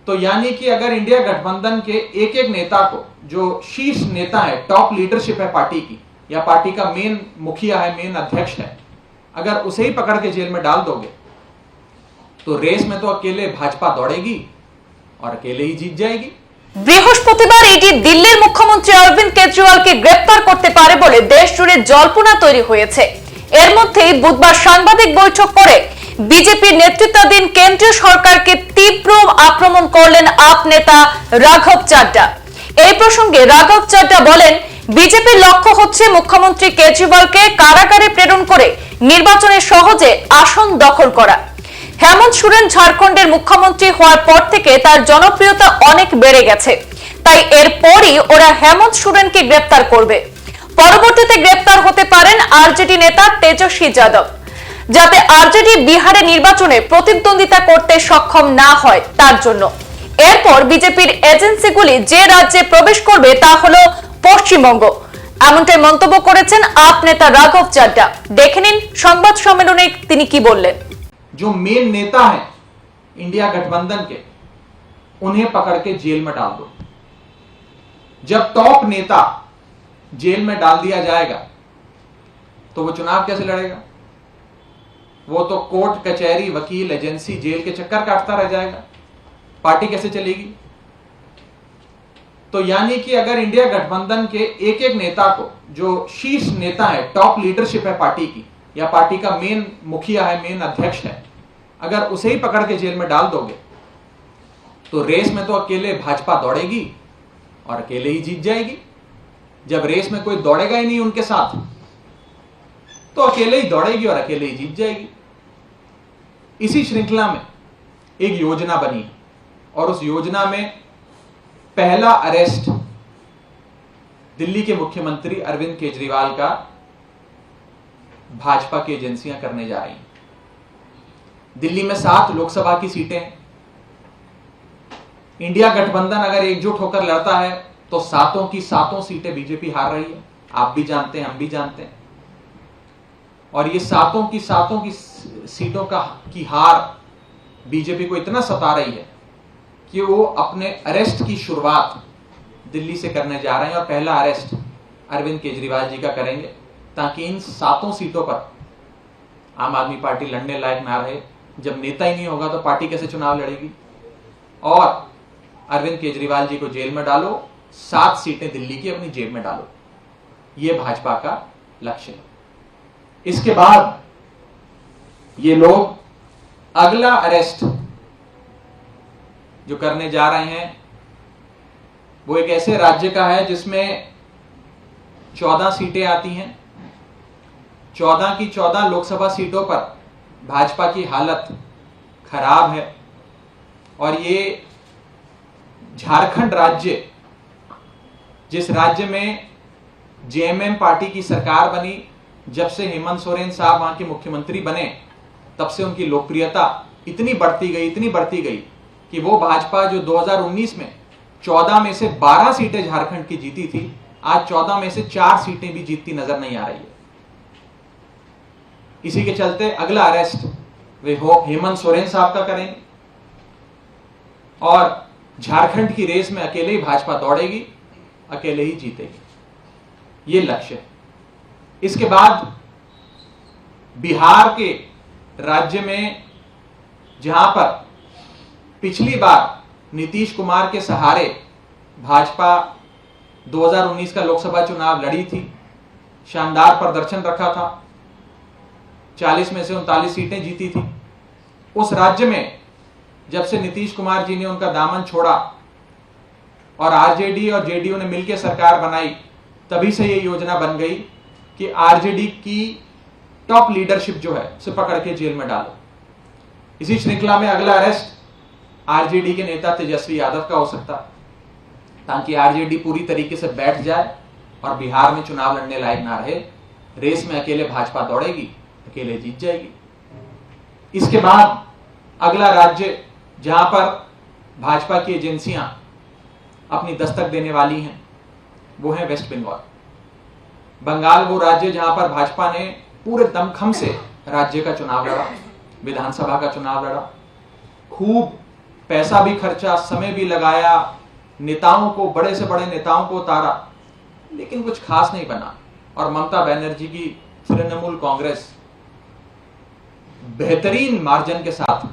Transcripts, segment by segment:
तो यानी कि अगर इंडिया गठबंधन के एक एक नेता को, जो शीर्ष नेता है, टॉप लीडरशिप है पार्टी की, या पार्टी का मेन मुखिया है, मेन अध्यक्ष है, अगर उसे ही पकड़ के जेल में डाल दोगे तो रेस में तो अकेले भाजपा दौड़ेगी और अकेले ही जीत जाएगी। বৃহস্পতিবার এটি দিল্লির মুখ্যমন্ত্রী অরবিন্দ কেজরিওয়ালকে গ্রেফতার করতে পারে বলে দেশ জুড়ে জল্পনা তৈরি হয়েছে। এর মধ্যেই বুধবার সাংবাদিক বৈঠক করে বিজেপির নেতৃত্বাধীন কেন্দ্রীয় সরকারকে তীব্র আক্রমণ করলেন আপ নেতা রাঘব চাড্ডা। এই প্রসঙ্গে রাঘব চাড্ডা বলেন, বিজেপির লক্ষ্য হচ্ছে মুখ্যমন্ত্রী কেজরিওয়ালকে কারাগারে প্রেরণ করে নির্বাচনে সহজে আসন দখল করা। হেমন্ত সোরেন ঝাড়খণ্ডের মুখ্যমন্ত্রী হওয়ার পর থেকে তার জনপ্রিয়তা অনেক বেড়ে গেছে, তাই এরপরই ওরা হেমন্ত সোরেনকে গ্রেফতার করবে। পরবর্তীতে গ্রেফতার হতে পারেন আরজেডি নেতা তেজস্বী যাদব, যাতে আরজেডি বিহারে নির্বাচনে প্রতিদ্বন্দ্বিতা করতে সক্ষম না হয় তার জন্য। এরপর বিজেপির এজেন্সিগুলি যে রাজ্যে প্রবেশ করবে তা হলো পশ্চিমবঙ্গ। এমনটাই মন্তব্য করেছেন আপ নেতা রাঘব চাড্ডা। দেখে নিন সংবাদ সম্মেলনে তিনি কি বললেন। जो मेन नेता है इंडिया गठबंधन के, उन्हें पकड़ के जेल में डाल दो। जब टॉप नेता जेल में डाल दिया जाएगा तो वो चुनाव कैसे लड़ेगा? वो तो कोर्ट, कचहरी, वकील, एजेंसी, जेल के चक्कर काटता रह जाएगा। पार्टी कैसे चलेगी? तो यानी कि अगर इंडिया गठबंधन के एक एक नेता को, जो शीर्ष नेता है, टॉप लीडरशिप है पार्टी की, या पार्टी का मेन मुखिया है, मेन अध्यक्ष है, अगर उसे ही पकड़ के जेल में डाल दोगे तो रेस में तो अकेले भाजपा दौड़ेगी और अकेले ही जीत जाएगी। जब रेस में कोई दौड़ेगा ही नहीं उनके साथ तो अकेले ही दौड़ेगी और अकेले ही जीत जाएगी। इसी श्रृंखला में एक योजना बनी और उस योजना में पहला अरेस्ट दिल्ली के मुख्यमंत्री अरविंद केजरीवाल का भाजपा की एजेंसियां करने जा रही हैं। दिल्ली में 7 लोकसभा की सीटें हैं। इंडिया गठबंधन अगर एकजुट होकर लड़ता है तो 7 की 7 सीटें बीजेपी हार रही है। आप भी जानते हैं, हम भी जानते हैं। और ये 7 की 7 की सीटों की हार बीजेपी को इतना सता रही है कि वो अपने अरेस्ट की शुरुआत दिल्ली से करने जा रहे हैं और पहला अरेस्ट अरविंद केजरीवाल जी का करेंगे, ताकि इन 7 सीटों पर आम आदमी पार्टी लड़ने लायक ना रहे। जब नेता ही नहीं होगा तो पार्टी कैसे चुनाव लड़ेगी? और अरविंद केजरीवाल जी को जेल में डालो, 7 सीटें दिल्ली की अपनी जेब में डालो, यह भाजपा का लक्ष्य है। इसके बाद ये लोग अगला अरेस्ट जो करने जा रहे हैं वो एक ऐसे राज्य का है जिसमें 14 सीटें आती हैं। 14 की 14 लोकसभा सीटों पर भाजपा की हालत खराब है। और ये झारखंड राज्य, जिस राज्य में जेएमएम पार्टी की सरकार बनी, जब से हेमंत सोरेन साहब वहां के मुख्यमंत्री बने तब से उनकी लोकप्रियता इतनी बढ़ती गई कि वो भाजपा जो 2019 में 14 में से 12 सीटें झारखंड की जीती थी, आज 14 में से 4 सीटें भी जीतती नजर नहीं आ रही है। इसी के चलते अगला अरेस्ट वे हेमंत सोरेन साहब का करेंगे और झारखंड की रेस में अकेले ही भाजपा दौड़ेगी, अकेले ही जीतेगी, ये लक्ष्य है। इसके बाद बिहार के राज्य में, जहां पर पिछली बार नीतीश कुमार के सहारे भाजपा 2019 का लोकसभा चुनाव लड़ी थी, शानदार प्रदर्शन रखा था, 40 में से 39 सीटें जीती थी। उस राज्य में जब से नीतीश कुमार जी ने उनका दामन छोड़ा और आरजेडी और जेडीयू ने मिलकर सरकार बनाई, तभी से ये योजना बन गई कि आरजेडी की टॉप लीडरशिप जो है उसे पकड़ के जेल में डालो। इसी श्रृंखला में अगला अरेस्ट आरजेडी के नेता तेजस्वी यादव का हो सकता, ताकि आरजेडी पूरी तरीके से बैठ जाए और बिहार में चुनाव लड़ने लायक ना रहे। रेस में अकेले भाजपा दौड़ेगी, अकेले जीत जाएगी। इसके बाद अगला राज्य जहां पर भाजपा की एजेंसियां अपनी दस्तक देने वाली हैं वो है वेस्ट बंगाल। बंगाल वो राज्य जहां पर भाजपा ने पूरे दमखम से राज्य का चुनाव लड़ा, विधानसभा का चुनाव लड़ा, खूब पैसा भी खर्चा, समय भी लगाया, नेताओं को, बड़े से बड़े नेताओं को उतारा, लेकिन कुछ खास नहीं बना। और ममता बनर्जी की तृणमूल कांग्रेस बेहतरीन मार्जिन के साथ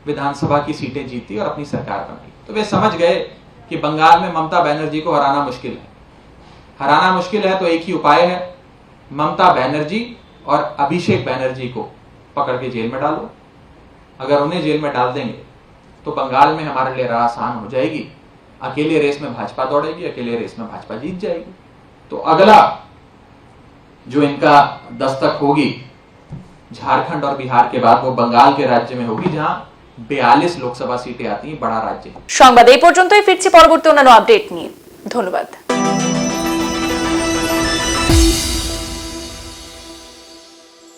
विधानसभा की सीटें जीती और अपनी सरकार बनाई। तो वे समझ गए कि बंगाल में ममता बनर्जी को हराना मुश्किल है। हराना मुश्किल है तो एक ही उपाय है, ममता बनर्जी और अभिषेक बनर्जी को पकड़ के जेल में डालो। अगर उन्हें जेल में डाल देंगे तो बंगाल में हमारे लिए राह आसान हो जाएगी। अकेले रेस में भाजपा दौड़ेगी, अकेले रेस में भाजपा जीत जाएगी। तो अगला जो इनका दस्तक होगी झारखंड और बिहार के बाद, वो बंगाल के राज्य में होगी, जहां 42 लोकसभा सीटें आती हैं, बड़ा राज्य। সংবাদ এই পর্যন্তই, ফিরছি পরবর্তী অন্যান্য আপডেট নিয়ে। ধন্যবাদ।